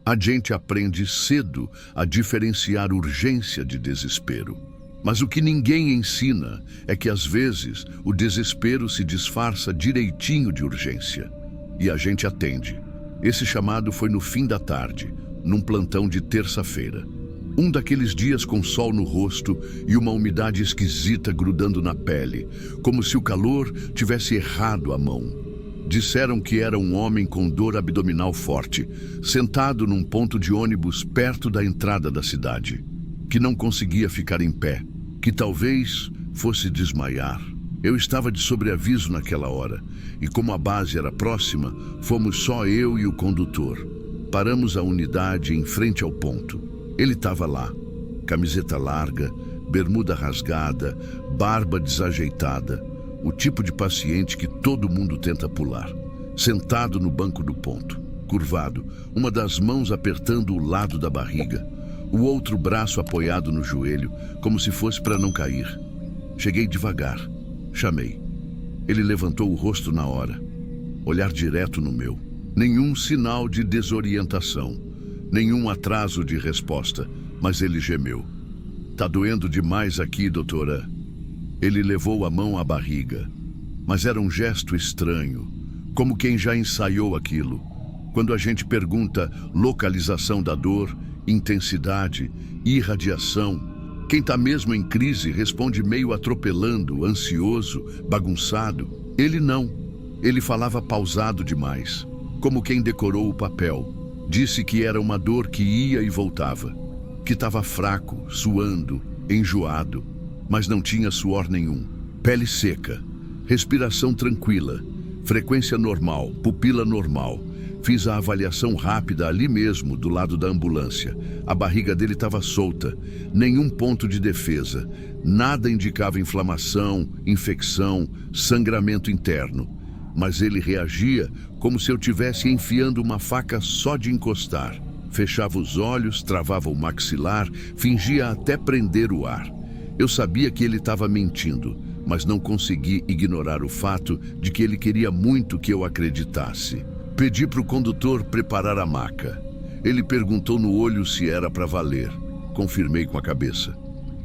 A gente aprende cedo a diferenciar urgência de desespero. Mas o que ninguém ensina é que, às vezes, o desespero se disfarça direitinho de urgência. E a gente atende. Esse chamado foi no fim da tarde, num plantão de terça-feira. Um daqueles dias com sol no rosto e uma umidade esquisita grudando na pele, como se o calor tivesse errado a mão. Disseram que era um homem com dor abdominal forte, sentado num ponto de ônibus perto da entrada da cidade, que não conseguia ficar em pé, que talvez fosse desmaiar. Eu estava de sobreaviso naquela hora, e como a base era próxima, fomos só eu e o condutor. Paramos a unidade em frente ao ponto. Ele estava lá, camiseta larga, bermuda rasgada, barba desajeitada, o tipo de paciente que todo mundo tenta pular. Sentado no banco do ponto, curvado, uma das mãos apertando o lado da barriga, o outro braço apoiado no joelho, como se fosse para não cair. Cheguei devagar, chamei. Ele levantou o rosto na hora, olhar direto no meu. Nenhum sinal de desorientação, nenhum atraso de resposta, mas ele gemeu. Tá doendo demais aqui, doutora. Ele levou a mão à barriga, mas era um gesto estranho, como quem já ensaiou aquilo. Quando a gente pergunta localização da dor, intensidade, irradiação, quem tá mesmo em crise responde meio atropelando, ansioso, bagunçado. Ele não. Ele falava pausado demais, como quem decorou o papel. Disse que era uma dor que ia e voltava, que estava fraco, suando, enjoado, mas não tinha suor nenhum. Pele seca, respiração tranquila, frequência normal, pupila normal. Fiz a avaliação rápida ali mesmo, do lado da ambulância. A barriga dele estava solta, nenhum ponto de defesa. Nada indicava inflamação, infecção, sangramento interno. Mas ele reagia como se eu tivesse enfiando uma faca só de encostar. Fechava os olhos, travava o maxilar, fingia até prender o ar. Eu sabia que ele estava mentindo, mas não consegui ignorar o fato de que ele queria muito que eu acreditasse. Pedi para o condutor preparar a maca. Ele perguntou no olho se era para valer. Confirmei com a cabeça.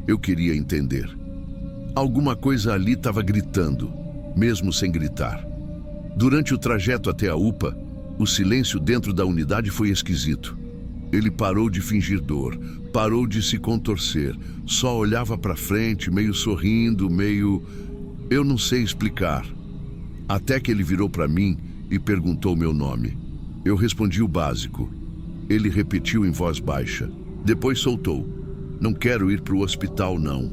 Eu queria entender. Alguma coisa ali estava gritando, mesmo sem gritar. Durante o trajeto até a UPA, o silêncio dentro da unidade foi esquisito. Ele parou de fingir dor, parou de se contorcer, só olhava para frente, meio sorrindo, meio... Eu não sei explicar. Até que ele virou para mim e perguntou meu nome. Eu respondi o básico. Ele repetiu em voz baixa. Depois soltou. Não quero ir para o hospital, não.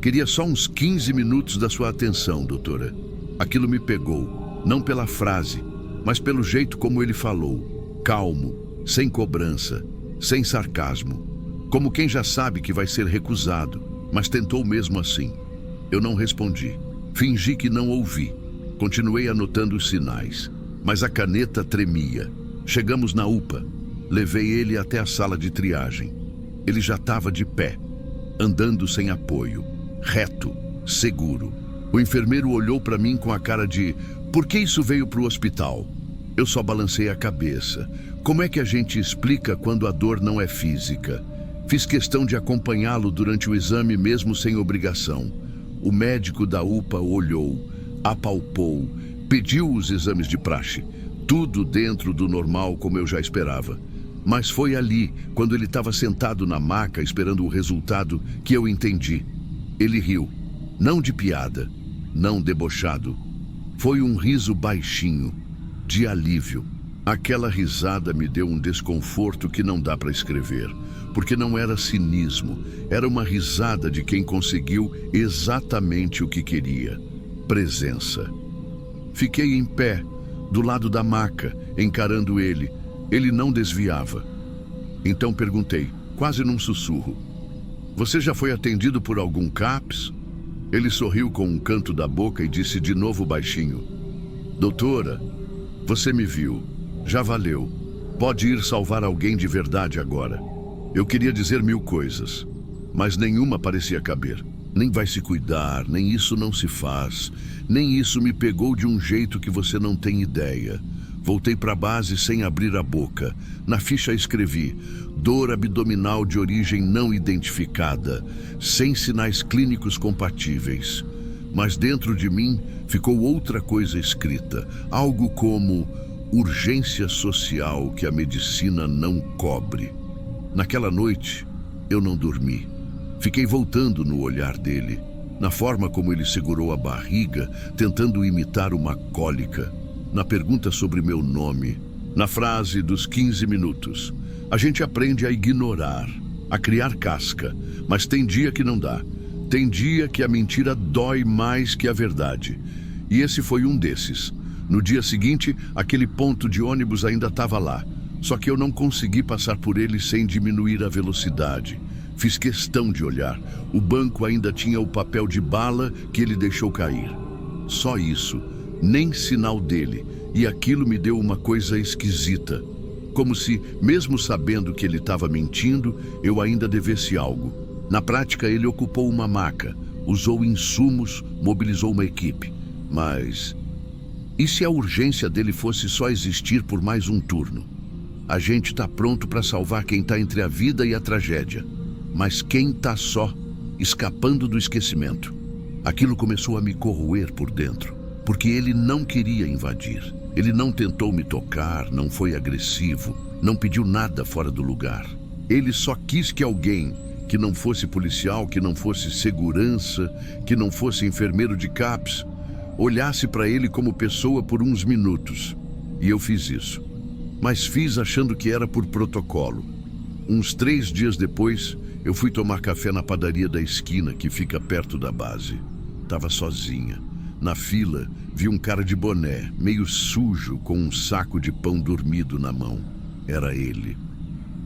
Queria só uns 15 minutos da sua atenção, doutora. Aquilo me pegou, não pela frase, mas pelo jeito como ele falou. Calmo, sem cobrança, sem sarcasmo. Como quem já sabe que vai ser recusado, mas tentou mesmo assim. Eu não respondi. Fingi que não ouvi. Continuei anotando os sinais. Mas a caneta tremia. Chegamos na UPA. Levei ele até a sala de triagem. Ele já estava de pé, andando sem apoio, reto, seguro. O enfermeiro olhou para mim com a cara de: por que isso veio para o hospital? Eu só balancei a cabeça. Como é que a gente explica quando a dor não é física? Fiz questão de acompanhá-lo durante o exame mesmo sem obrigação. O médico da UPA olhou, apalpou, pediu os exames de praxe, tudo dentro do normal como eu já esperava. Mas foi ali, quando ele estava sentado na maca esperando o resultado, que eu entendi. Ele riu, não de piada, não debochado. Foi um riso baixinho, de alívio. Aquela risada me deu um desconforto que não dá para escrever, porque não era cinismo, era uma risada de quem conseguiu exatamente o que queria: presença. Fiquei em pé, do lado da maca, encarando ele. Ele não desviava. Então perguntei, quase num sussurro: você já foi atendido por algum CAPS? Ele sorriu com um canto da boca e disse de novo baixinho: doutora, você me viu. Já valeu. Pode ir salvar alguém de verdade agora. Eu queria dizer 1000 coisas, mas nenhuma parecia caber. Nem vai se cuidar, nem isso não se faz, nem isso me pegou de um jeito que você não tem ideia. Voltei para a base sem abrir a boca. Na ficha escrevi: dor abdominal de origem não identificada, sem sinais clínicos compatíveis. Mas dentro de mim ficou outra coisa escrita, algo como urgência social que a medicina não cobre. Naquela noite, eu não dormi. Fiquei voltando no olhar dele, na forma como ele segurou a barriga, tentando imitar uma cólica, na pergunta sobre meu nome, na frase dos 15 minutos. A gente aprende a ignorar, a criar casca, mas tem dia que não dá. Tem dia que a mentira dói mais que a verdade. E esse foi um desses. No dia seguinte, aquele ponto de ônibus ainda estava lá. Só que eu não consegui passar por ele sem diminuir a velocidade. Fiz questão de olhar. O banco ainda tinha o papel de bala que ele deixou cair. Só isso. Nem sinal dele. E aquilo me deu uma coisa esquisita. Como se, mesmo sabendo que ele estava mentindo, eu ainda devesse algo. Na prática, ele ocupou uma maca, usou insumos, mobilizou uma equipe. Mas... e se a urgência dele fosse só existir por mais um turno? A gente está pronto para salvar quem está entre a vida e a tragédia. Mas quem está só, escapando do esquecimento? Aquilo começou a me corroer por dentro, porque ele não queria invadir. Ele não tentou me tocar, não foi agressivo, não pediu nada fora do lugar. Ele só quis que alguém, que não fosse policial, que não fosse segurança, que não fosse enfermeiro de CAPS, olhasse para ele como pessoa por uns minutos. E eu fiz isso. Mas fiz achando que era por protocolo. Uns 3 dias depois, eu fui tomar café na padaria da esquina, que fica perto da base. Tava sozinha. Na fila, vi um cara de boné, meio sujo, com um saco de pão dormido na mão. Era ele.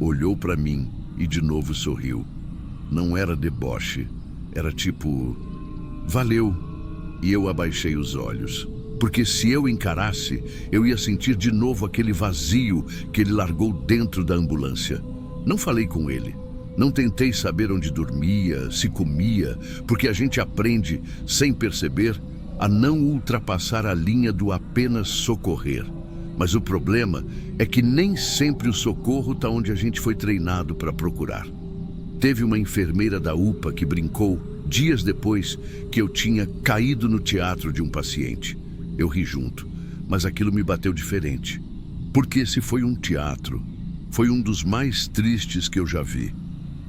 Olhou para mim e de novo sorriu. Não era deboche. Era tipo... valeu. E eu abaixei os olhos. Porque se eu encarasse, eu ia sentir de novo aquele vazio que ele largou dentro da ambulância. Não falei com ele. Não tentei saber onde dormia, se comia, porque a gente aprende, sem perceber, a não ultrapassar a linha do apenas socorrer. Mas o problema é que nem sempre o socorro está onde a gente foi treinado para procurar. Teve uma enfermeira da UPA que brincou, dias depois, que eu tinha caído no teatro de um paciente. Eu ri junto, mas aquilo me bateu diferente. Porque esse foi um teatro. Foi um dos mais tristes que eu já vi.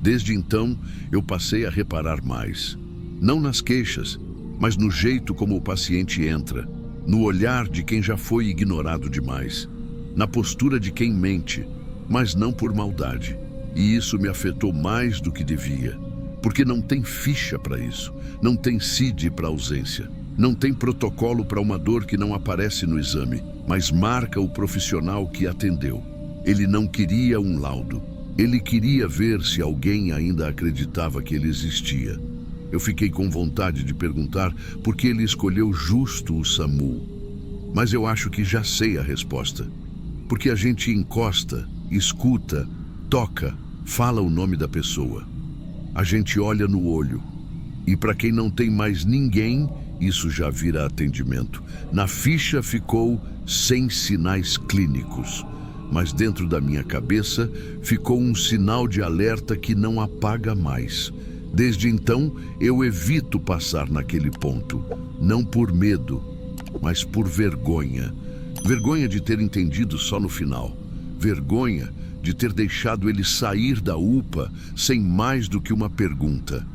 Desde então, eu passei a reparar mais. Não nas queixas, mas no jeito como o paciente entra, no olhar de quem já foi ignorado demais, na postura de quem mente, mas não por maldade. E isso me afetou mais do que devia, porque não tem ficha para isso, não tem CID para ausência, não tem protocolo para uma dor que não aparece no exame, mas marca o profissional que atendeu. Ele não queria um laudo, ele queria ver se alguém ainda acreditava que ele existia. Eu fiquei com vontade de perguntar por que ele escolheu justo o SAMU. Mas eu acho que já sei a resposta. Porque a gente encosta, escuta, toca, fala o nome da pessoa. A gente olha no olho. E para quem não tem mais ninguém, isso já vira atendimento. Na ficha ficou sem sinais clínicos. Mas dentro da minha cabeça ficou um sinal de alerta que não apaga mais. Desde então, eu evito passar naquele ponto. Não por medo, mas por vergonha. Vergonha de ter entendido só no final. Vergonha de ter deixado ele sair da UPA sem mais do que uma pergunta.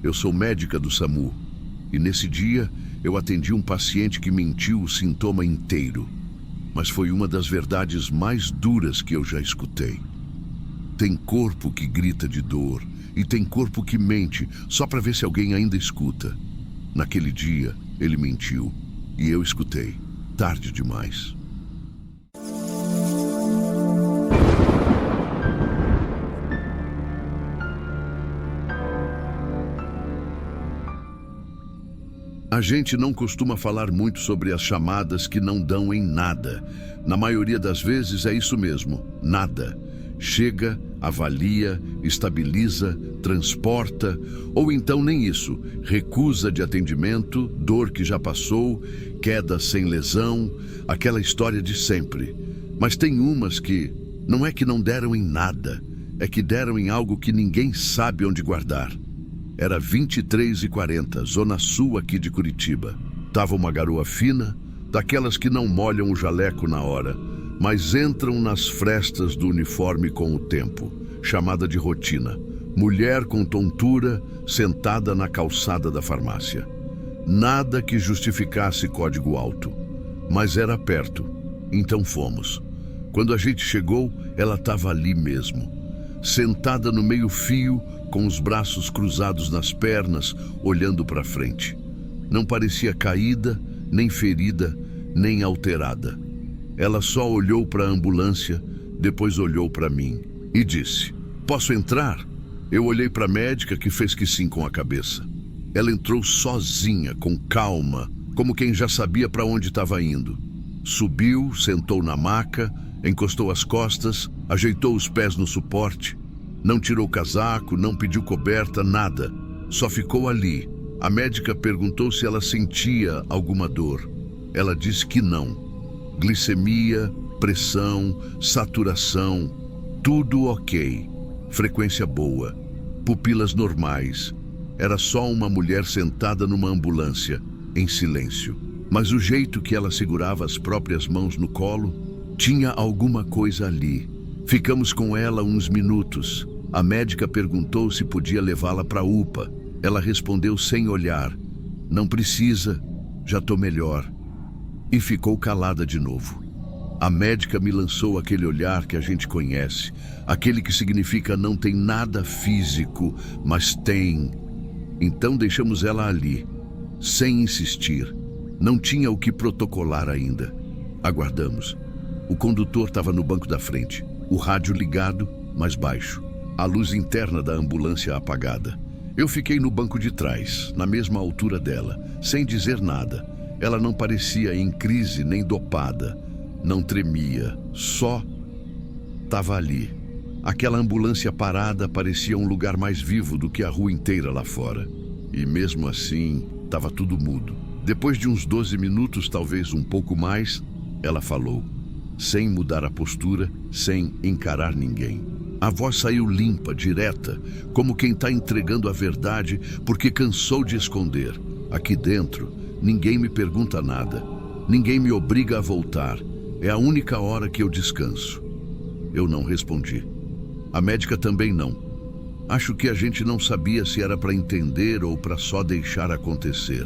Eu sou médica do SAMU. E nesse dia, eu atendi um paciente que mentiu o sintoma inteiro. Mas foi uma das verdades mais duras que eu já escutei. Tem corpo que grita de dor e tem corpo que mente só para ver se alguém ainda escuta. Naquele dia, ele mentiu e eu escutei, tarde demais. A gente não costuma falar muito sobre as chamadas que não dão em nada. Na maioria das vezes é isso mesmo, nada. Chega, avalia, estabiliza, transporta, ou então nem isso, recusa de atendimento, dor que já passou, queda sem lesão, aquela história de sempre. Mas tem umas que não é que não deram em nada, é que deram em algo que ninguém sabe onde guardar. Era 23h40, zona sul aqui de Curitiba. Tava uma garoa fina, daquelas que não molham o jaleco na hora, mas entram nas frestas do uniforme com o tempo, chamada de rotina. Mulher com tontura, sentada na calçada da farmácia. Nada que justificasse código alto, mas era perto, então fomos. Quando a gente chegou, ela estava ali mesmo, sentada no meio-fio, com os braços cruzados nas pernas, olhando para frente. Não parecia caída, nem ferida, nem alterada. Ela só olhou para a ambulância, depois olhou para mim e disse: "Posso entrar?" Eu olhei para a médica, que fez que sim com a cabeça. Ela entrou sozinha, com calma, como quem já sabia para onde estava indo. Subiu, sentou na maca, encostou as costas, ajeitou os pés no suporte. Não tirou casaco, não pediu coberta, nada. Só ficou ali. A médica perguntou se ela sentia alguma dor. Ela disse que não. Glicemia, pressão, saturação, tudo ok. Frequência boa, pupilas normais. Era só uma mulher sentada numa ambulância, em silêncio. Mas o jeito que ela segurava as próprias mãos no colo, tinha alguma coisa ali. Ficamos com ela uns minutos. A médica perguntou se podia levá-la para a UPA. Ela respondeu sem olhar: "Não precisa, já estou melhor." E ficou calada de novo. A médica me lançou aquele olhar que a gente conhece, aquele que significa não tem nada físico, mas tem. Então deixamos ela ali, sem insistir. Não tinha o que protocolar ainda. Aguardamos. O condutor estava no banco da frente, o rádio ligado, mas baixo. A luz interna da ambulância apagada. Eu fiquei no banco de trás, na mesma altura dela, sem dizer nada. Ela não parecia em crise nem dopada. Não tremia, só estava ali. Aquela ambulância parada parecia um lugar mais vivo do que a rua inteira lá fora. E mesmo assim, estava tudo mudo. Depois de uns 12 minutos, talvez um pouco mais, ela falou, sem mudar a postura, sem encarar ninguém. A voz saiu limpa, direta, como quem está entregando a verdade porque cansou de esconder. Aqui dentro, ninguém me pergunta nada. Ninguém me obriga a voltar. É a única hora que eu descanso. Eu não respondi. A médica também não. Acho que a gente não sabia se era para entender ou para só deixar acontecer.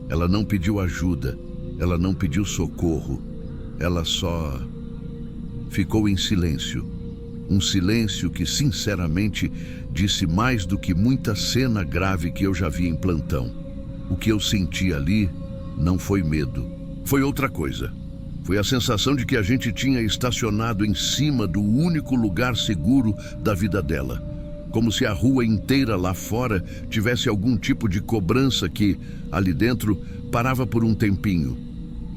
Ela não pediu ajuda. Ela não pediu socorro. Ela só ficou em silêncio. Um silêncio que, sinceramente, disse mais do que muita cena grave que eu já vi em plantão. O que eu senti ali não foi medo. Foi outra coisa. Foi a sensação de que a gente tinha estacionado em cima do único lugar seguro da vida dela. Como se a rua inteira lá fora tivesse algum tipo de cobrança que, ali dentro, parava por um tempinho.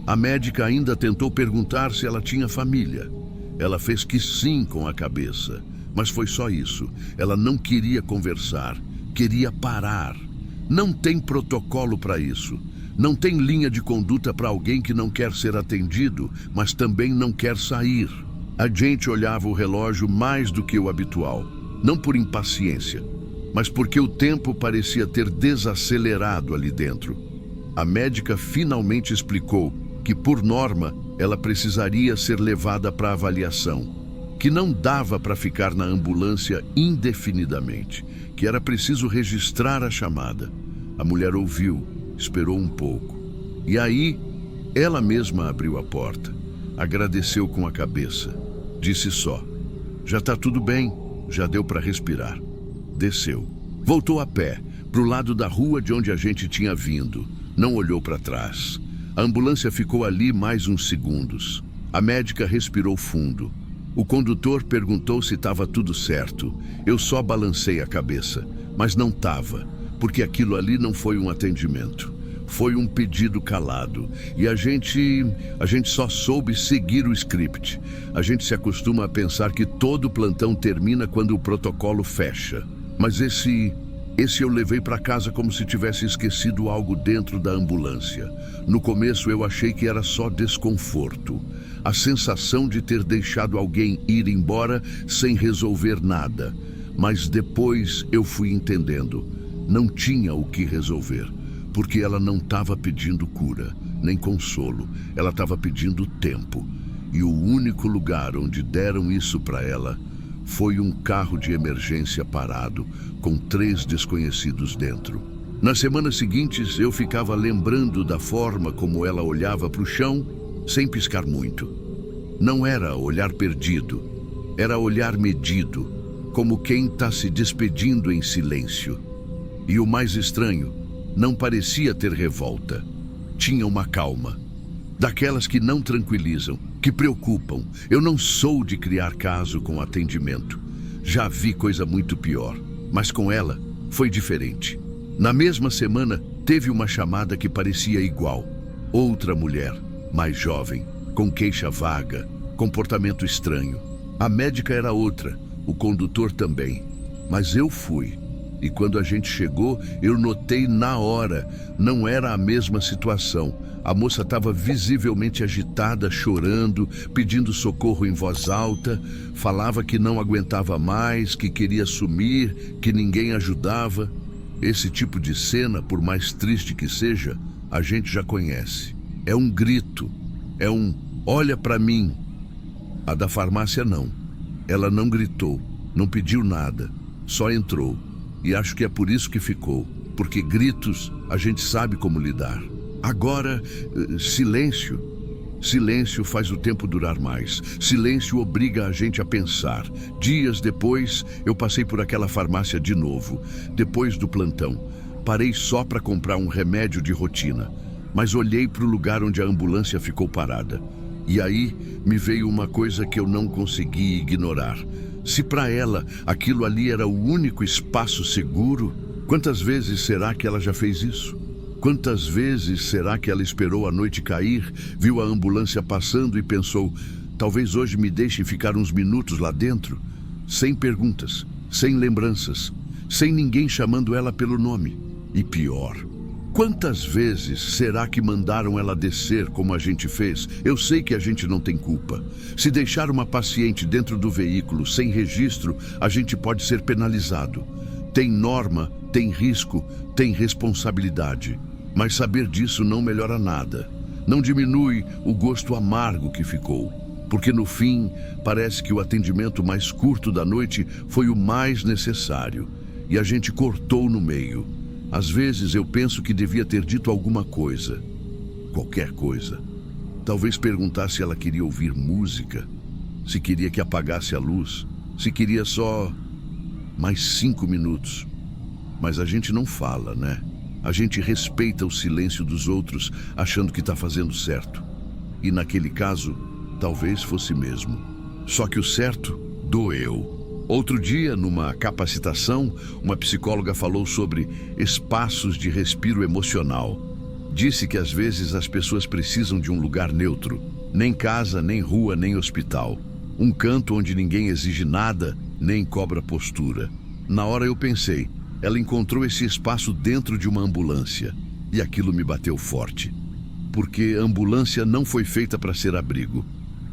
A médica ainda tentou perguntar se ela tinha família. Ela fez que sim com a cabeça, mas foi só isso. Ela não queria conversar, queria parar. Não tem protocolo para isso. Não tem linha de conduta para alguém que não quer ser atendido, mas também não quer sair. A gente olhava o relógio mais do que o habitual, não por impaciência, mas porque o tempo parecia ter desacelerado ali dentro. A médica finalmente explicou que, por norma, ela precisaria ser levada para avaliação, que não dava para ficar na ambulância indefinidamente, que era preciso registrar a chamada. A mulher ouviu, esperou um pouco. E aí, ela mesma abriu a porta, agradeceu com a cabeça, disse só: "Já está tudo bem, já deu para respirar." Desceu. Voltou a pé, para o lado da rua de onde a gente tinha vindo. Não olhou para trás. A ambulância ficou ali mais uns segundos. A médica respirou fundo. O condutor perguntou se estava tudo certo. Eu só balancei a cabeça, mas não estava, porque aquilo ali não foi um atendimento. Foi um pedido calado e a gente só soube seguir o script. A gente se acostuma a pensar que todo plantão termina quando o protocolo fecha. Mas esse eu levei para casa como se tivesse esquecido algo dentro da ambulância. No começo eu achei que era só desconforto. A sensação de ter deixado alguém ir embora sem resolver nada. Mas depois eu fui entendendo. Não tinha o que resolver. Porque ela não estava pedindo cura, nem consolo. Ela estava pedindo tempo. E o único lugar onde deram isso para ela foi um carro de emergência parado, com 3 desconhecidos dentro. Nas semanas seguintes, eu ficava lembrando da forma como ela olhava para o chão, sem piscar muito. Não era olhar perdido, era olhar medido, como quem está se despedindo em silêncio. E o mais estranho, não parecia ter revolta. Tinha uma calma. Daquelas que não tranquilizam, que preocupam. Eu não sou de criar caso com atendimento. Já vi coisa muito pior. Mas com ela, foi diferente. Na mesma semana, teve uma chamada que parecia igual. Outra mulher, mais jovem, com queixa vaga, comportamento estranho. A médica era outra, o condutor também. Mas eu fui. E quando a gente chegou, eu notei na hora, não era a mesma situação. A moça estava visivelmente agitada, chorando, pedindo socorro em voz alta, falava que não aguentava mais, que queria sumir, que ninguém ajudava. Esse tipo de cena, por mais triste que seja, a gente já conhece. É um grito, é um "olha para mim". A da farmácia não. Ela não gritou, não pediu nada, só entrou. E acho que é por isso que ficou, porque gritos a gente sabe como lidar. Agora, silêncio. Silêncio faz o tempo durar mais. Silêncio obriga a gente a pensar. Dias depois, eu passei por aquela farmácia de novo, depois do plantão. Parei só para comprar um remédio de rotina, mas olhei para o lugar onde a ambulância ficou parada. E aí me veio uma coisa que eu não consegui ignorar. Se para ela aquilo ali era o único espaço seguro, quantas vezes será que ela já fez isso? Quantas vezes será que ela esperou a noite cair, viu a ambulância passando e pensou, talvez hoje me deixem ficar uns minutos lá dentro? Sem perguntas, sem lembranças, sem ninguém chamando ela pelo nome. E pior, quantas vezes será que mandaram ela descer como a gente fez? Eu sei que a gente não tem culpa. Se deixar uma paciente dentro do veículo sem registro, a gente pode ser penalizado. Tem norma, tem risco, tem responsabilidade. Mas saber disso não melhora nada. Não diminui o gosto amargo que ficou. Porque no fim, parece que o atendimento mais curto da noite foi o mais necessário. E a gente cortou no meio. Às vezes eu penso que devia ter dito alguma coisa. Qualquer coisa. Talvez perguntar se ela queria ouvir música, se queria que apagasse a luz, se queria só mais 5 minutos. Mas a gente não fala, né? A gente respeita o silêncio dos outros, achando que está fazendo certo. E naquele caso, talvez fosse mesmo. Só que o certo doeu. Outro dia, numa capacitação, uma psicóloga falou sobre espaços de respiro emocional. Disse que às vezes as pessoas precisam de um lugar neutro. Nem casa, nem rua, nem hospital. Um canto onde ninguém exige nada, nem cobra postura. Na hora eu pensei, ela encontrou esse espaço dentro de uma ambulância. E aquilo me bateu forte. Porque a ambulância não foi feita para ser abrigo.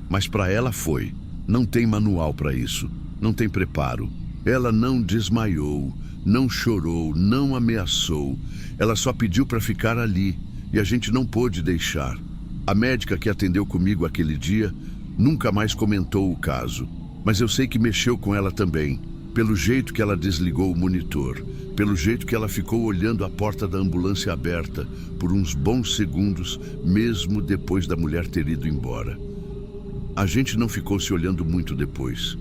Mas para ela foi. Não tem manual para isso. Não tem preparo. Ela não desmaiou, não chorou, não ameaçou. Ela só pediu para ficar ali. E a gente não pôde deixar. A médica que atendeu comigo aquele dia nunca mais comentou o caso. Mas eu sei que mexeu com ela também. Pelo jeito que ela desligou o monitor, pelo jeito que ela ficou olhando a porta da ambulância aberta por uns bons segundos, mesmo depois da mulher ter ido embora. A gente não ficou se olhando muito depois.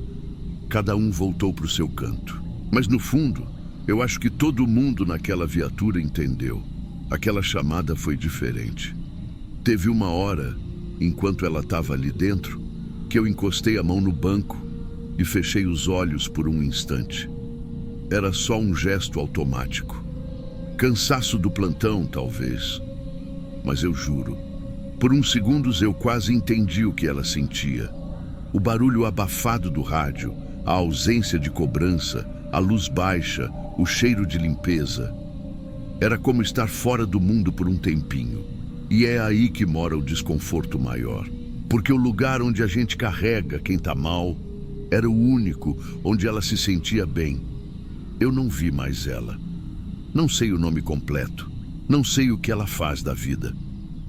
Cada um voltou para o seu canto. Mas no fundo, eu acho que todo mundo naquela viatura entendeu. Aquela chamada foi diferente. Teve uma hora, enquanto ela estava ali dentro, que eu encostei a mão no banco e fechei os olhos por um instante. Era só um gesto automático. Cansaço do plantão, talvez. mas eu juro. Por uns segundos eu quase entendi o que ela sentia. O barulho abafado do rádio, a ausência de cobrança, a luz baixa, o cheiro de limpeza. Era como estar fora do mundo por um tempinho. E é aí que mora o desconforto maior. Porque o lugar onde a gente carrega quem tá mal era o único onde ela se sentia bem. Eu não vi mais ela. Não sei o nome completo. Não sei o que ela faz da vida.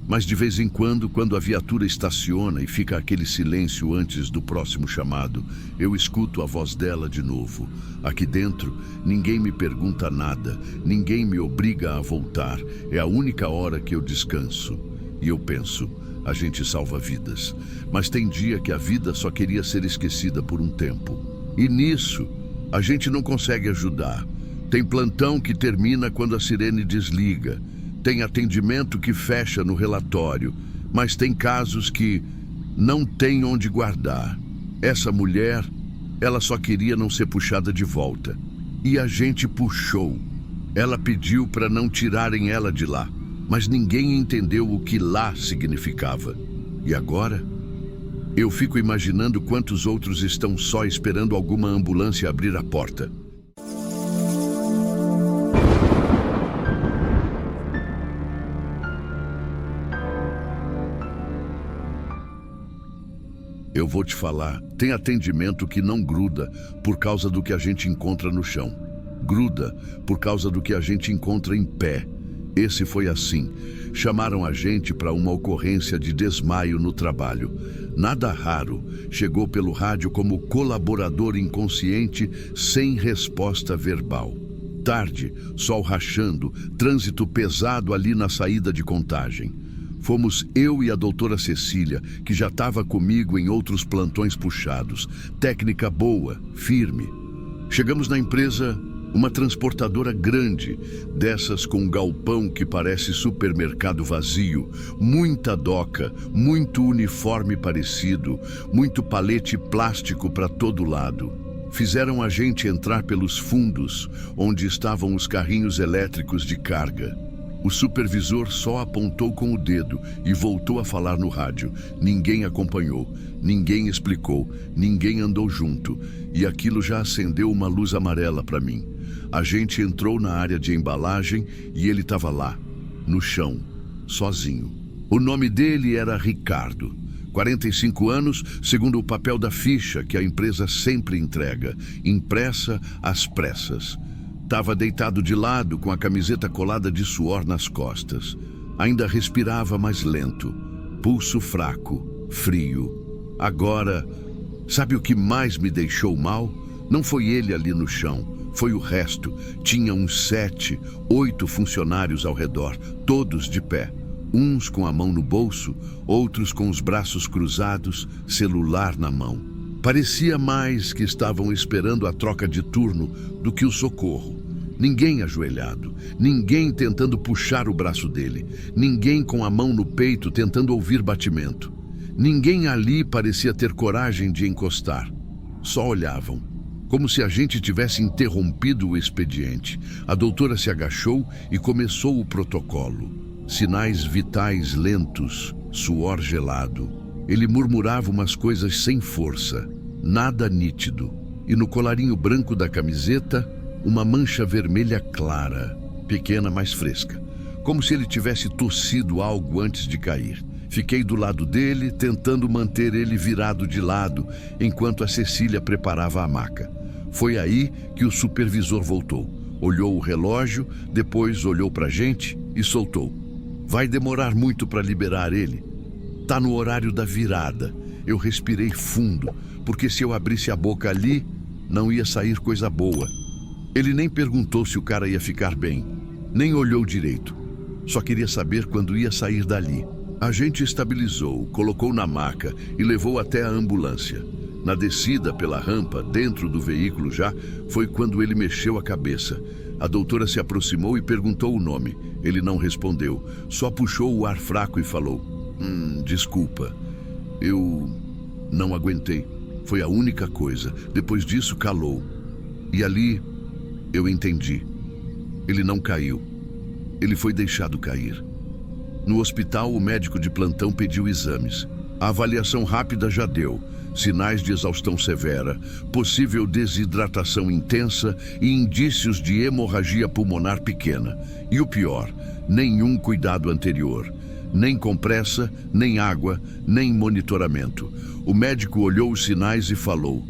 Mas de vez em quando a viatura estaciona e fica aquele silêncio antes do próximo chamado, eu escuto a voz dela de novo. Aqui dentro, ninguém me pergunta nada, ninguém me obriga a voltar. É a única hora que eu descanso. E eu penso, a gente salva vidas. Mas tem dia que a vida só queria ser esquecida por um tempo. E nisso, a gente não consegue ajudar. Tem plantão que termina quando a sirene desliga. Tem atendimento que fecha no relatório, mas tem casos que não tem onde guardar. Essa mulher, ela só queria não ser puxada de volta. E a gente puxou. Ela pediu para não tirarem ela de lá, mas ninguém entendeu o que lá significava. E agora? Eu fico imaginando quantos outros estão só esperando alguma ambulância abrir a porta. Eu vou te falar, tem atendimento que não gruda por causa do que a gente encontra no chão. Gruda por causa do que a gente encontra em pé. Esse foi assim. Chamaram a gente para uma ocorrência de desmaio no trabalho. Nada raro, chegou pelo rádio como colaborador inconsciente sem resposta verbal. Tarde, sol rachando, trânsito pesado ali na saída de Contagem. Fomos eu e a doutora Cecília, que já estava comigo em outros plantões puxados. Técnica boa, firme. Chegamos na empresa, uma transportadora grande, dessas com um galpão que parece supermercado vazio, muita doca, muito uniforme parecido, muito palete plástico para todo lado. Fizeram a gente entrar pelos fundos, onde estavam os carrinhos elétricos de carga. O supervisor só apontou com o dedo e voltou a falar no rádio. Ninguém acompanhou, ninguém explicou, ninguém andou junto. E aquilo já acendeu uma luz amarela para mim. A gente entrou na área de embalagem e ele estava lá, no chão, sozinho. O nome dele era Ricardo. 45 anos, segundo o papel da ficha que a empresa sempre entrega, impressa às pressas. Estava deitado de lado, com a camiseta colada de suor nas costas. Ainda respirava mais lento. Pulso fraco, frio. Agora, sabe o que mais me deixou mal? Não foi ele ali no chão, foi o resto. Tinha uns 7, 8 funcionários ao redor, todos de pé. Uns com a mão no bolso, outros com os braços cruzados, celular na mão. Parecia mais que estavam esperando a troca de turno do que o socorro. Ninguém ajoelhado, ninguém tentando puxar o braço dele, ninguém com a mão no peito tentando ouvir batimento. Ninguém ali parecia ter coragem de encostar. Só olhavam, como se a gente tivesse interrompido o expediente. A doutora se agachou e começou o protocolo. Sinais vitais lentos, suor gelado. Ele murmurava umas coisas sem força, nada nítido. E no colarinho branco da camiseta, uma mancha vermelha clara, pequena, mas fresca. Como se ele tivesse tossido algo antes de cair. Fiquei do lado dele, tentando manter ele virado de lado, enquanto a Cecília preparava a maca. Foi aí que o supervisor voltou. Olhou o relógio, depois olhou pra gente e soltou. Vai demorar muito para liberar ele. Tá no horário da virada. Eu respirei fundo, porque se eu abrisse a boca ali, não ia sair coisa boa. Ele nem perguntou se o cara ia ficar bem, nem olhou direito. Só queria saber quando ia sair dali. A gente estabilizou, colocou na maca e levou até a ambulância. Na descida pela rampa, dentro do veículo já, foi quando ele mexeu a cabeça. A doutora se aproximou e perguntou o nome. Ele não respondeu, só puxou o ar fraco e falou: desculpa, eu não aguentei. Foi a única coisa. Depois disso, calou. E ali, eu entendi. Ele não caiu. Ele foi deixado cair. No hospital, o médico de plantão pediu exames. A avaliação rápida já deu sinais de exaustão severa, possível desidratação intensa e indícios de hemorragia pulmonar pequena. E o pior, nenhum cuidado anterior. Nem compressa, nem água, nem monitoramento. O médico olhou os sinais e falou: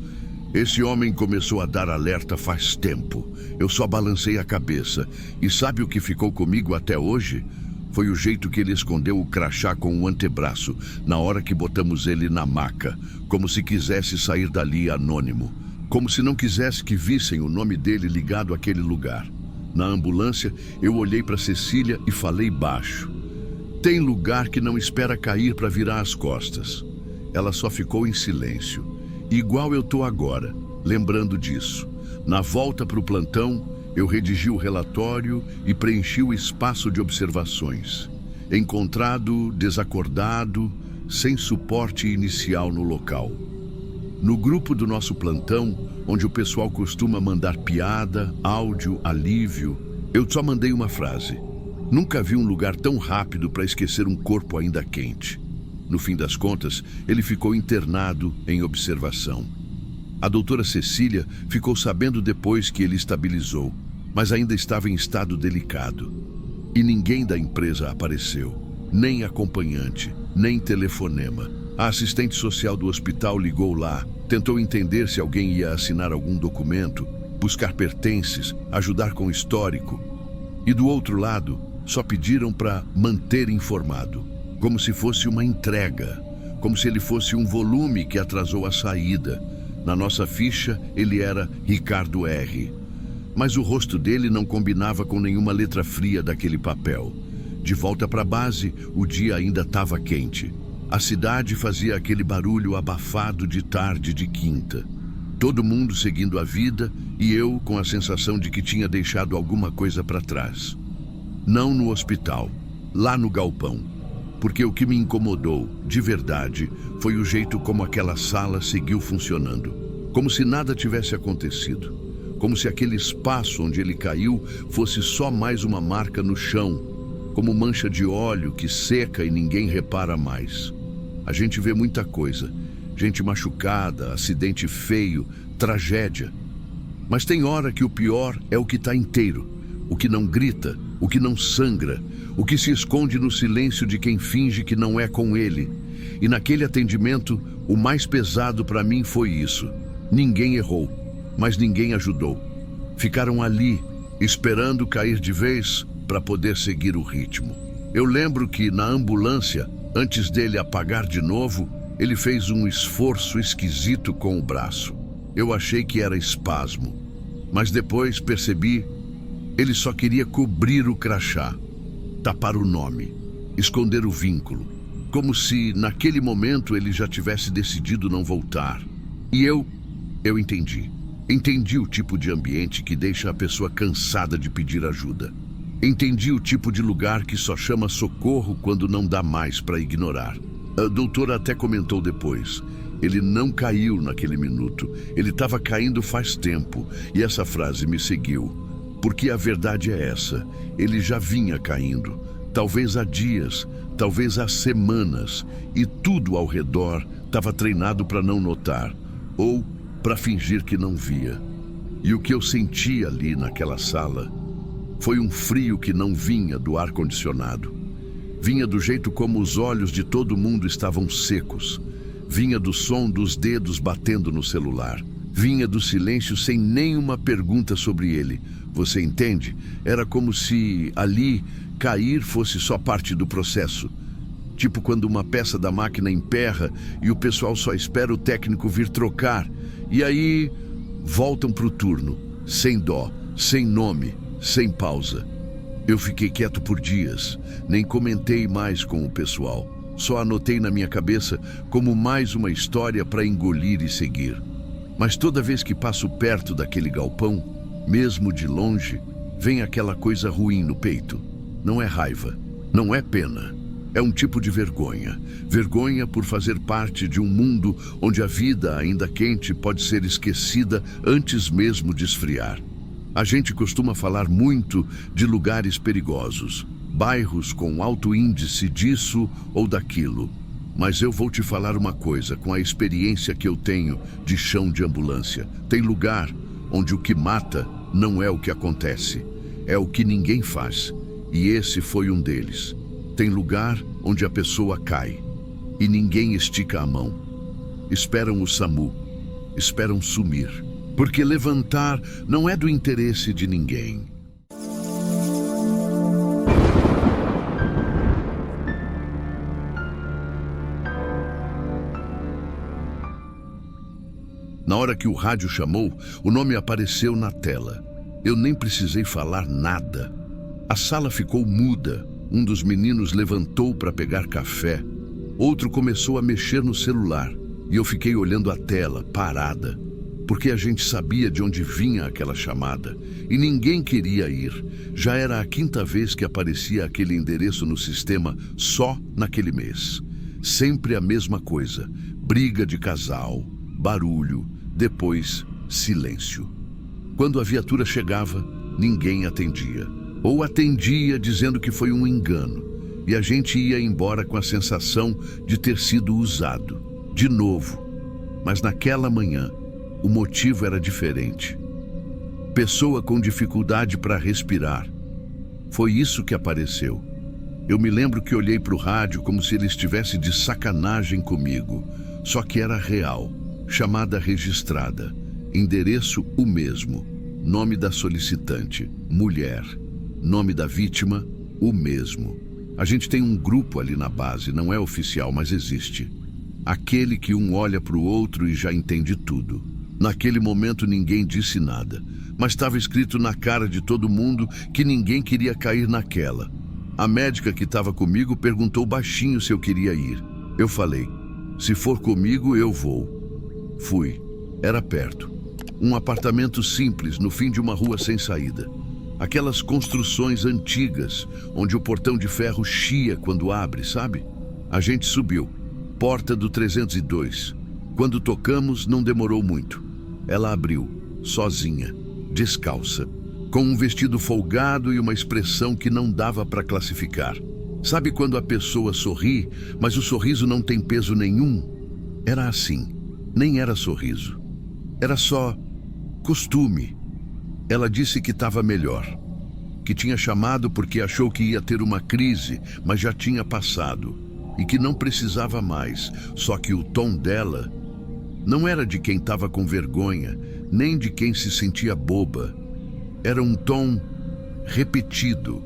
"Esse homem começou a dar alerta faz tempo. Eu só balancei a cabeça. E sabe o que ficou comigo até hoje? Foi o jeito que ele escondeu o crachá com o antebraço na hora que botamos ele na maca, como se quisesse sair dali anônimo, como se não quisesse que vissem o nome dele ligado àquele lugar. Na ambulância, eu olhei para Cecília e falei baixo: tem lugar que não espera cair para virar as costas. Ela só ficou em silêncio, igual eu tô agora, lembrando disso. Na volta para o plantão, eu redigi o relatório e preenchi o espaço de observações. Encontrado, desacordado, sem suporte inicial no local. No grupo do nosso plantão, onde o pessoal costuma mandar piada, áudio, alívio, eu só mandei uma frase: nunca vi um lugar tão rápido para esquecer um corpo ainda quente. No fim das contas, ele ficou internado em observação. A doutora Cecília ficou sabendo depois que ele estabilizou, mas ainda estava em estado delicado. E ninguém da empresa apareceu, nem acompanhante, nem telefonema. A assistente social do hospital ligou lá, tentou entender se alguém ia assinar algum documento, buscar pertences, ajudar com o histórico. E do outro lado, só pediram para manter informado, como se fosse uma entrega, como se ele fosse um volume que atrasou a saída. Na nossa ficha, ele era Ricardo R. Mas o rosto dele não combinava com nenhuma letra fria daquele papel. De volta para a base, o dia ainda estava quente. A cidade fazia aquele barulho abafado de tarde de quinta. Todo mundo seguindo a vida e eu com a sensação de que tinha deixado alguma coisa para trás. Não no hospital, lá no galpão. Porque o que me incomodou, de verdade, foi o jeito como aquela sala seguiu funcionando. Como se nada tivesse acontecido. Como se aquele espaço onde ele caiu fosse só mais uma marca no chão, como mancha de óleo que seca e ninguém repara mais. A gente vê muita coisa, gente machucada, acidente feio, tragédia. Mas tem hora que o pior é o que está inteiro, o que não grita, o que não sangra, o que se esconde no silêncio de quem finge que não é com ele. E naquele atendimento, o mais pesado para mim foi isso. Ninguém errou, mas ninguém ajudou. Ficaram ali, esperando cair de vez para poder seguir o ritmo. Eu lembro que na ambulância, antes dele apagar de novo, ele fez um esforço esquisito com o braço. Eu achei que era espasmo, mas depois percebi, ele só queria cobrir o crachá, tapar o nome, esconder o vínculo, como se naquele momento ele já tivesse decidido não voltar. E eu entendi. Entendi o tipo de ambiente que deixa a pessoa cansada de pedir ajuda. Entendi o tipo de lugar que só chama socorro quando não dá mais para ignorar. A doutora até comentou depois. Ele não caiu naquele minuto. Ele estava caindo faz tempo. E essa frase me seguiu. Porque a verdade é essa. Ele já vinha caindo. Talvez há dias, talvez há semanas. E tudo ao redor estava treinado para não notar. Ou para fingir que não via. E o que eu senti ali naquela sala foi um frio que não vinha do ar-condicionado. Vinha do jeito como os olhos de todo mundo estavam secos. Vinha do som dos dedos batendo no celular. Vinha do silêncio sem nenhuma pergunta sobre ele. Você entende? Era como se ali cair fosse só parte do processo. Tipo quando uma peça da máquina emperra e o pessoal só espera o técnico vir trocar. E aí voltam pro turno, sem dó, sem nome, sem pausa. Eu fiquei quieto por dias, nem comentei mais com o pessoal. Só anotei na minha cabeça como mais uma história para engolir e seguir. Mas toda vez que passo perto daquele galpão, mesmo de longe, vem aquela coisa ruim no peito. Não é raiva, não é pena. É um tipo de vergonha. Vergonha por fazer parte de um mundo onde a vida, ainda quente, pode ser esquecida antes mesmo de esfriar. A gente costuma falar muito de lugares perigosos, bairros com alto índice disso ou daquilo. Mas eu vou te falar uma coisa, com a experiência que eu tenho de chão de ambulância. Tem lugar onde o que mata não é o que acontece, é o que ninguém faz. E esse foi um deles. Tem lugar onde a pessoa cai e ninguém estica a mão. Esperam o SAMU, esperam sumir, porque levantar não é do interesse de ninguém. Na hora que o rádio chamou, o nome apareceu na tela. Eu nem precisei falar nada. A sala ficou muda. Um dos meninos levantou para pegar café. Outro começou a mexer no celular. E eu fiquei olhando a tela, parada. Porque a gente sabia de onde vinha aquela chamada. E ninguém queria ir. Já era a 5ª vez que aparecia aquele endereço no sistema só naquele mês. Sempre a mesma coisa. Briga de casal, barulho, depois silêncio. Quando a viatura chegava, ninguém atendia. Ou atendia dizendo que foi um engano. E a gente ia embora com a sensação de ter sido usado. De novo. Mas naquela manhã, o motivo era diferente. Pessoa com dificuldade para respirar. Foi isso que apareceu. Eu me lembro que olhei para o rádio como se ele estivesse de sacanagem comigo. Só que era real. Chamada registrada. Endereço o mesmo. Nome da solicitante, mulher. Nome da vítima, o mesmo. A gente tem um grupo ali na base, não é oficial, mas existe. Aquele que um olha para o outro e já entende tudo. Naquele momento ninguém disse nada, mas estava escrito na cara de todo mundo que ninguém queria cair naquela. A médica que estava comigo perguntou baixinho se eu queria ir. Eu falei, se for comigo eu vou. Fui. Era perto. Um apartamento simples no fim de uma rua sem saída. Aquelas construções antigas, onde o portão de ferro chia quando abre, sabe? A gente subiu. Porta do 302. Quando tocamos, não demorou muito. Ela abriu, sozinha, descalça, com um vestido folgado e uma expressão que não dava para classificar. Sabe quando a pessoa sorri, mas o sorriso não tem peso nenhum? Era assim. Nem era sorriso. Era só costume. Ela disse que estava melhor. Que tinha chamado porque achou que ia ter uma crise, mas já tinha passado. E que não precisava mais. Só que o tom dela não era de quem estava com vergonha, nem de quem se sentia boba. Era um tom repetido,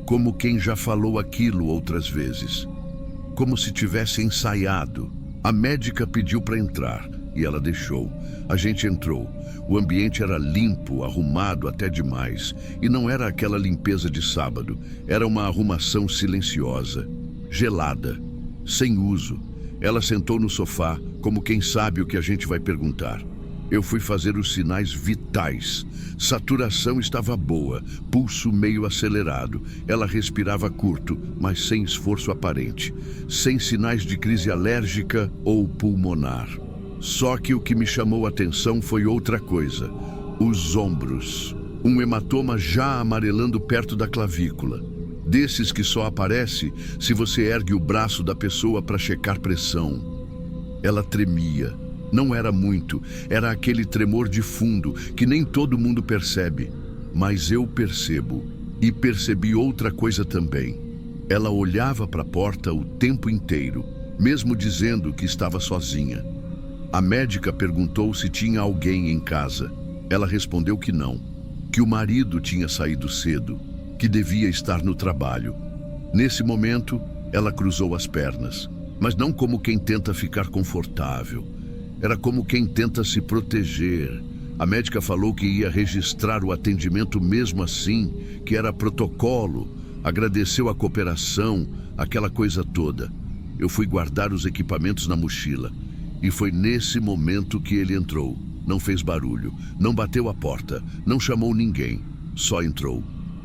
como quem já falou aquilo outras vezes. Como se tivesse ensaiado. A médica pediu para entrar e ela deixou. A gente entrou. O ambiente era limpo, arrumado até demais. E não era aquela limpeza de sábado. Era uma arrumação silenciosa, gelada, sem uso. Ela sentou no sofá, como quem sabe o que a gente vai perguntar. Eu fui fazer os sinais vitais. Saturação estava boa, pulso meio acelerado. Ela respirava curto, mas sem esforço aparente. Sem sinais de crise alérgica ou pulmonar. Só que o que me chamou a atenção foi outra coisa. Os ombros. Um hematoma já amarelando perto da clavícula. Desses que só aparece se você ergue o braço da pessoa para checar pressão. Ela tremia. Não era muito, era aquele tremor de fundo que nem todo mundo percebe. Mas eu percebo. E percebi outra coisa também. Ela olhava para a porta o tempo inteiro, mesmo dizendo que estava sozinha. A médica perguntou se tinha alguém em casa. Ela respondeu que não, que o marido tinha saído cedo, que devia estar no trabalho. Nesse momento, ela cruzou as pernas, mas não como quem tenta ficar confortável. Era como quem tenta se proteger. A médica falou que ia registrar o atendimento mesmo assim, que era protocolo, agradeceu a cooperação, aquela coisa toda. Eu fui guardar os equipamentos na mochila. E foi nesse momento que ele entrou. Não fez barulho, não bateu a porta, não chamou ninguém. Só entrou.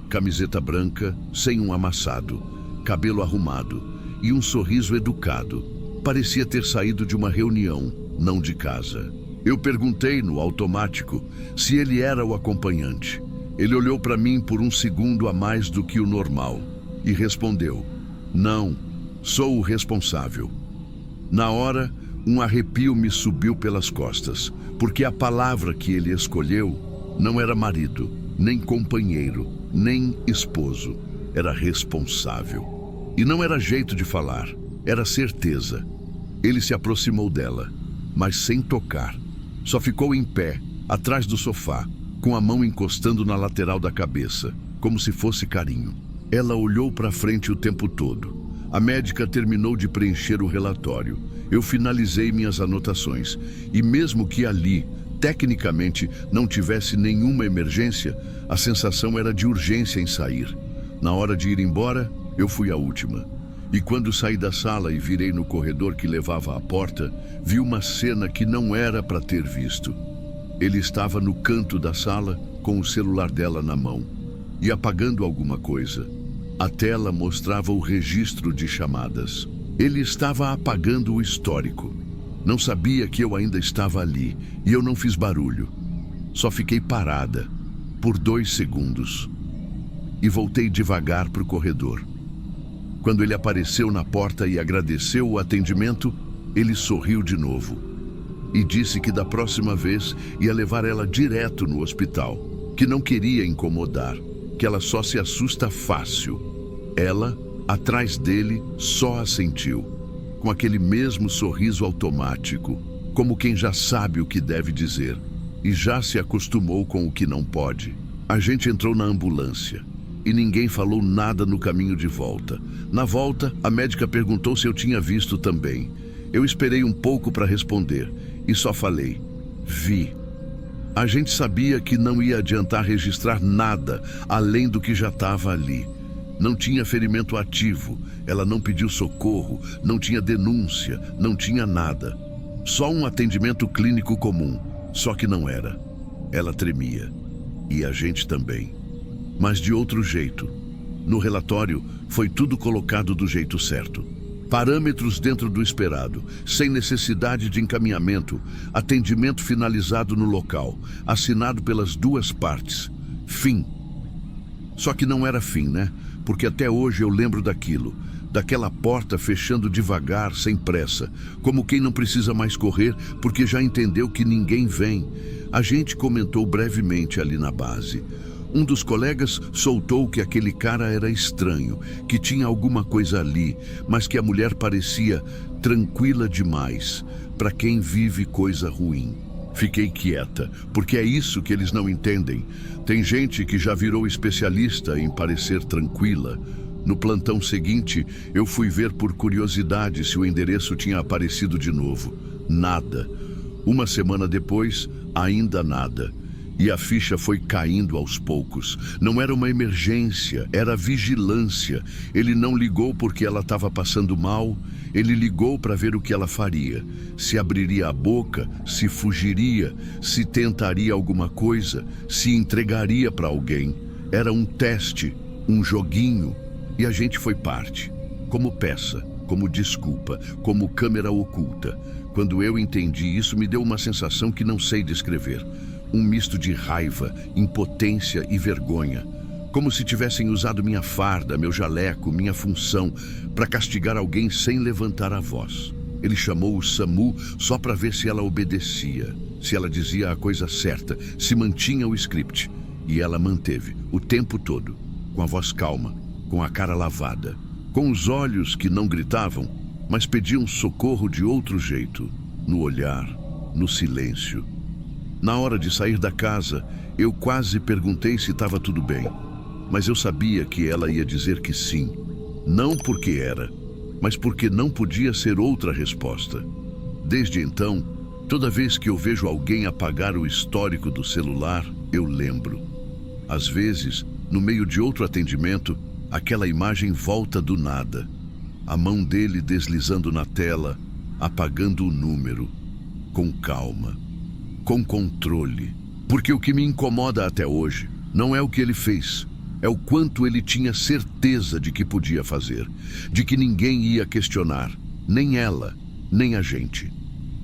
Camiseta branca, sem um amassado, cabelo arrumado e um sorriso educado. Parecia ter saído de uma reunião, não de casa. Eu perguntei no automático se ele era o acompanhante. Ele olhou para mim por um segundo a mais do que o normal. e respondeu: "Não, sou o responsável." Na hora, um arrepio me subiu pelas costas, porque a palavra que ele escolheu não era marido, nem companheiro, nem esposo. Era responsável. E não era jeito de falar, era certeza. Ele se aproximou dela, mas sem tocar. Só ficou em pé, atrás do sofá, com a mão encostando na lateral da cabeça, como se fosse carinho. Ela olhou para frente o tempo todo. A médica terminou de preencher o relatório. Eu finalizei minhas anotações. E mesmo que ali, tecnicamente, não tivesse nenhuma emergência, a sensação era de urgência em sair. Na hora de ir embora, eu fui a última. E quando saí da sala e virei no corredor que levava à porta, vi uma cena que não era para ter visto. Ele estava no canto da sala, com o celular dela na mão, e apagando alguma coisa. A tela mostrava o registro de chamadas. Ele estava apagando o histórico. Não sabia que eu ainda estava ali, e eu não fiz barulho. Só fiquei parada, por 2 segundos. E voltei devagar para o corredor. Quando ele apareceu na porta e agradeceu o atendimento, ele sorriu de novo. E disse que da próxima vez ia levar ela direto no hospital, que não queria incomodar, que ela só se assusta fácil. Ela, atrás dele, só assentiu, com aquele mesmo sorriso automático, como quem já sabe o que deve dizer e já se acostumou com o que não pode. A gente entrou na ambulância e ninguém falou nada no caminho de volta. Na volta, a médica perguntou se eu tinha visto também. Eu esperei um pouco para responder e só falei: "Vi." A gente sabia que não ia adiantar registrar nada além do que já estava ali. Não tinha ferimento ativo, ela não pediu socorro, não tinha denúncia, não tinha nada. Só um atendimento clínico comum, só que não era. Ela tremia, e a gente também. Mas de outro jeito. No relatório, foi tudo colocado do jeito certo. Parâmetros dentro do esperado, sem necessidade de encaminhamento, atendimento finalizado no local, assinado pelas 2 partes. Fim. Só que não era fim, né? Porque até hoje eu lembro daquilo, daquela porta fechando devagar, sem pressa, como quem não precisa mais correr porque já entendeu que ninguém vem. A gente comentou brevemente ali na base. Um dos colegas soltou que aquele cara era estranho, que tinha alguma coisa ali, mas que a mulher parecia tranquila demais para quem vive coisa ruim. Fiquei quieta, porque é isso que eles não entendem. Tem gente que já virou especialista em parecer tranquila. No plantão seguinte, eu fui ver por curiosidade se o endereço tinha aparecido de novo. Nada. Uma semana depois, ainda nada. E a ficha foi caindo aos poucos. Não era uma emergência, era vigilância. Ele não ligou porque ela estava passando mal. Ele ligou para ver o que ela faria. Se abriria a boca, se fugiria, se tentaria alguma coisa, se entregaria para alguém. Era um teste, um joguinho. E a gente foi parte. Como peça, como desculpa, como câmera oculta. Quando eu entendi isso, me deu uma sensação que não sei descrever. Um misto de raiva, impotência e vergonha. Como se tivessem usado minha farda, meu jaleco, minha função, para castigar alguém sem levantar a voz. Ele chamou o SAMU só para ver se ela obedecia, se ela dizia a coisa certa, se mantinha o script. E ela manteve, o tempo todo, com a voz calma, com a cara lavada, com os olhos que não gritavam, mas pediam socorro de outro jeito, no olhar, no silêncio. Na hora de sair da casa, eu quase perguntei se estava tudo bem, mas eu sabia que ela ia dizer que sim. Não porque era, mas porque não podia ser outra resposta. Desde então, toda vez que eu vejo alguém apagar o histórico do celular, eu lembro. Às vezes, no meio de outro atendimento, aquela imagem volta do nada. A mão dele deslizando na tela, apagando o número, com calma, com controle. Porque o que me incomoda até hoje não é o que ele fez, é o quanto ele tinha certeza de que podia fazer, de que ninguém ia questionar, nem ela, nem a gente.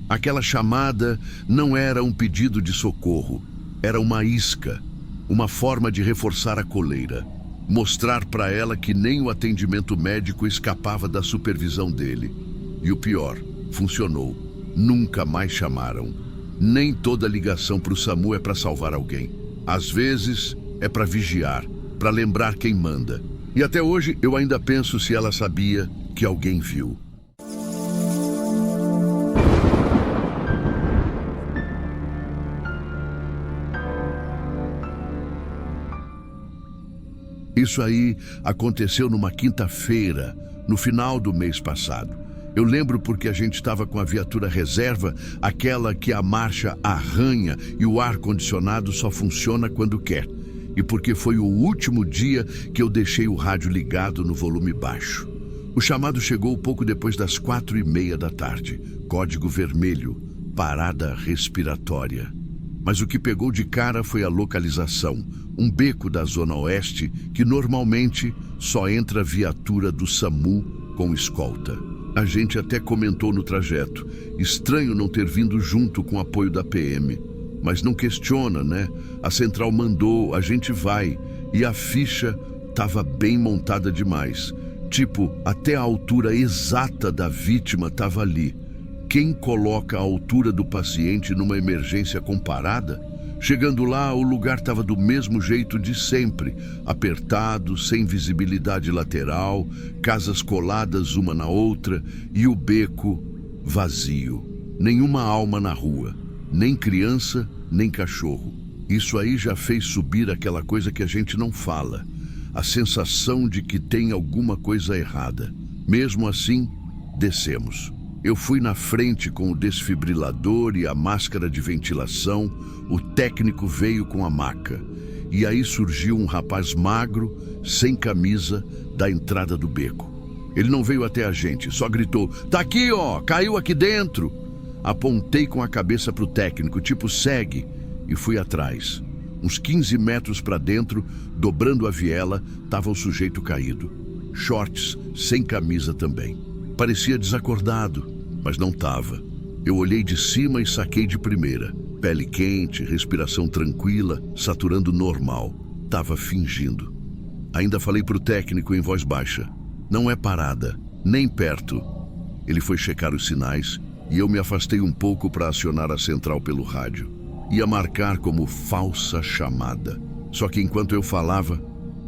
Aquela chamada não era um pedido de socorro, era uma isca, uma forma de reforçar a coleira. Mostrar para ela que nem o atendimento médico escapava da supervisão dele. E o pior, funcionou. Nunca mais chamaram. Nem toda ligação para o SAMU é para salvar alguém. Às vezes é para vigiar, para lembrar quem manda. E até hoje eu ainda penso se ela sabia que alguém viu. Isso aí aconteceu numa quinta-feira, no final do mês passado. Eu lembro porque a gente estava com a viatura reserva, aquela que a marcha arranha e o ar-condicionado só funciona quando quer. E porque foi o último dia que eu deixei o rádio ligado no volume baixo. O chamado chegou pouco depois das 4:30 da tarde. Código vermelho, parada respiratória. Mas o que pegou de cara foi a localização, um beco da Zona Oeste que normalmente só entra viatura do SAMU com escolta. A gente até comentou no trajeto, estranho não ter vindo junto com o apoio da PM. Mas não questiona, né? A central mandou, a gente vai. E a ficha estava bem montada demais. Tipo, até a altura exata da vítima estava ali. Quem coloca a altura do paciente numa emergência comparada? Chegando lá, o lugar estava do mesmo jeito de sempre, apertado, sem visibilidade lateral, casas coladas uma na outra e o beco vazio. Nenhuma alma na rua, nem criança, nem cachorro. Isso aí já fez subir aquela coisa que a gente não fala, a sensação de que tem alguma coisa errada. Mesmo assim, descemos. Eu fui na frente com o desfibrilador e a máscara de ventilação, o técnico veio com a maca. E aí surgiu um rapaz magro, sem camisa, da entrada do beco. Ele não veio até a gente, só gritou, "Tá aqui, ó, caiu aqui dentro!" Apontei com a cabeça pro técnico, tipo, segue, e fui atrás. Uns 15 metros para dentro, dobrando a viela, tava o sujeito caído. Shorts, sem camisa também. Parecia desacordado, mas não estava. Eu olhei de cima e saquei de primeira. Pele quente, respiração tranquila, saturando normal. Tava fingindo. Ainda falei pro técnico em voz baixa. Não é parada, nem perto. Ele foi checar os sinais e eu me afastei um pouco para acionar a central pelo rádio. Ia marcar como falsa chamada. Só que enquanto eu falava,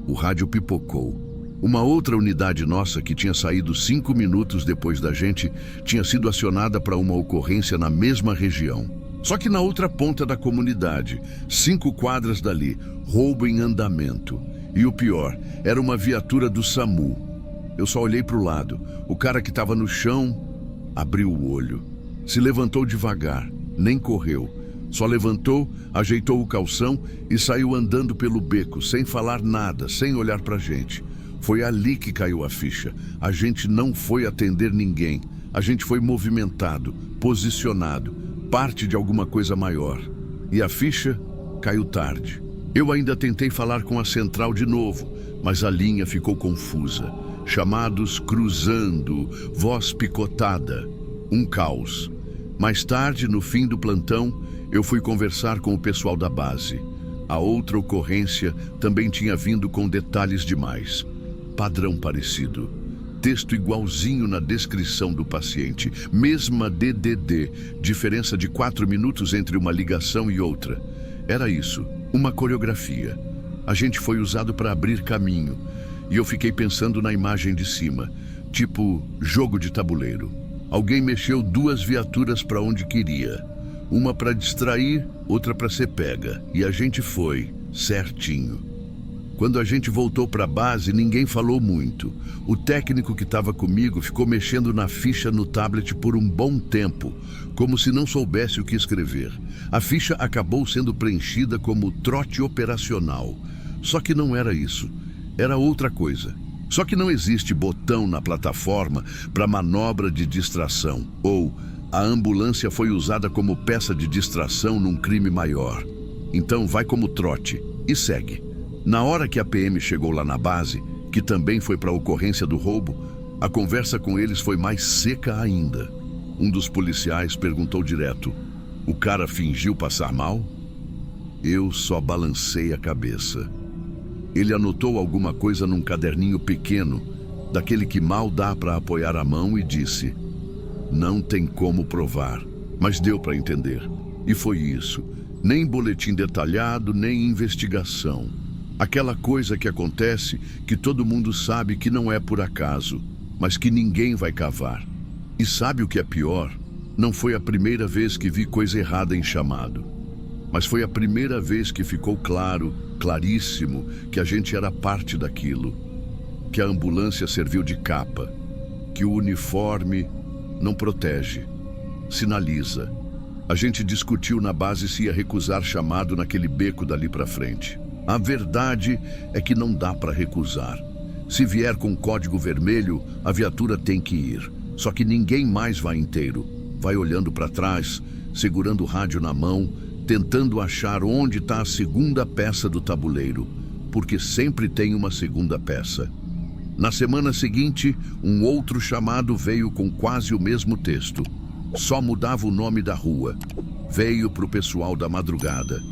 o rádio pipocou. Uma outra unidade nossa, que tinha saído 5 minutos depois da gente, tinha sido acionada para uma ocorrência na mesma região. Só que na outra ponta da comunidade, 5 quadras dali, roubo em andamento. E o pior, era uma viatura do SAMU. Eu só olhei para o lado. O cara que estava no chão abriu o olho. Se levantou devagar, nem correu. Só levantou, ajeitou o calção e saiu andando pelo beco, sem falar nada, sem olhar para a gente. Foi ali que caiu a ficha. A gente não foi atender ninguém. A gente foi movimentado, posicionado, parte de alguma coisa maior. E a ficha caiu tarde. Eu ainda tentei falar com a central de novo, mas a linha ficou confusa. Chamados cruzando, voz picotada. Um caos. Mais tarde, no fim do plantão, eu fui conversar com o pessoal da base. A outra ocorrência também tinha vindo com detalhes demais. Padrão parecido. Texto igualzinho na descrição do paciente. Mesma DDD. Diferença de 4 minutos entre uma ligação e outra. Era isso. Uma coreografia. A gente foi usado para abrir caminho. E eu fiquei pensando na imagem de cima. Tipo jogo de tabuleiro. Alguém mexeu 2 viaturas para onde queria. Uma para distrair, outra para ser pega. E a gente foi, certinho. Quando a gente voltou para a base, ninguém falou muito. O técnico que estava comigo ficou mexendo na ficha no tablet por um bom tempo, como se não soubesse o que escrever. A ficha acabou sendo preenchida como trote operacional. Só que não era isso. Era outra coisa. Só que não existe botão na plataforma para manobra de distração. Ou a ambulância foi usada como peça de distração num crime maior. Então vai como trote e segue. Na hora que a PM chegou lá na base, que também foi para a ocorrência do roubo, a conversa com eles foi mais seca ainda. Um dos policiais perguntou direto, "O cara fingiu passar mal?" Eu só balancei a cabeça. Ele anotou alguma coisa num caderninho pequeno, daquele que mal dá para apoiar a mão, e disse: "Não tem como provar", mas deu para entender. E foi isso. Nem boletim detalhado, nem investigação. Aquela coisa que acontece que todo mundo sabe que não é por acaso, mas que ninguém vai cavar. E sabe o que é pior? Não foi a primeira vez que vi coisa errada em chamado, mas foi a primeira vez que ficou claro, claríssimo, que a gente era parte daquilo, que a ambulância serviu de capa, que o uniforme não protege, sinaliza. A gente discutiu na base se ia recusar chamado naquele beco dali para frente. A verdade é que não dá para recusar. Se vier com código vermelho, a viatura tem que ir. Só que ninguém mais vai inteiro. Vai olhando para trás, segurando o rádio na mão, tentando achar onde está a segunda peça do tabuleiro, porque sempre tem uma segunda peça. Na semana seguinte, um outro chamado veio com quase o mesmo texto. Só mudava o nome da rua. Veio para o pessoal da madrugada.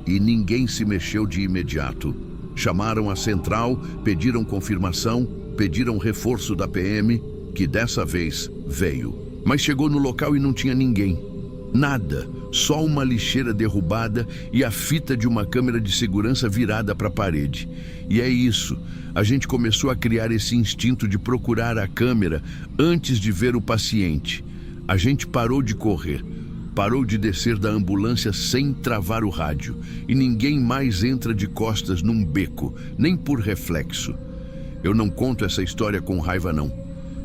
E ninguém se mexeu de imediato. Chamaram a central, pediram confirmação, pediram reforço da PM, que dessa vez veio. Mas chegou no local e não tinha ninguém. Nada, só uma lixeira derrubada e a fita de uma câmera de segurança virada para a parede. E é isso, a gente começou a criar esse instinto de procurar a câmera antes de ver o paciente. A gente parou de correr, parou de descer da ambulância sem travar o rádio. E ninguém mais entra de costas num beco, nem por reflexo. Eu não conto essa história com raiva, não.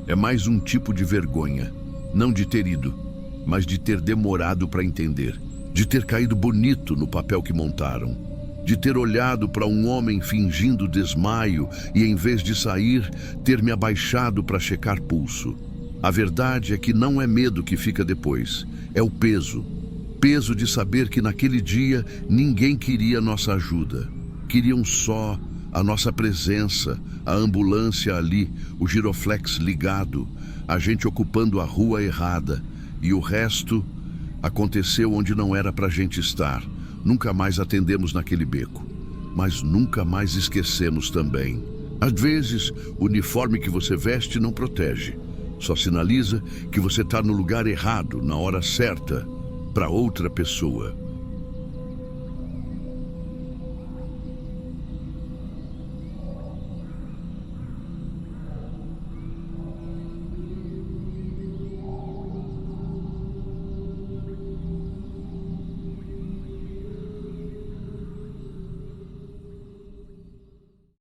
É mais um tipo de vergonha, não de ter ido, mas de ter demorado para entender, de ter caído bonito no papel que montaram, de ter olhado para um homem fingindo desmaio e, em vez de sair, ter me abaixado para checar pulso. A verdade é que não é medo que fica depois, é o peso. Peso de saber que naquele dia ninguém queria nossa ajuda. Queriam só a nossa presença, a ambulância ali, o giroflex ligado, a gente ocupando a rua errada. E o resto aconteceu onde não era pra gente estar. Nunca mais atendemos naquele beco, mas nunca mais esquecemos também. Às vezes, o uniforme que você veste não protege. Só sinaliza que você está no lugar errado, na hora certa, para outra pessoa.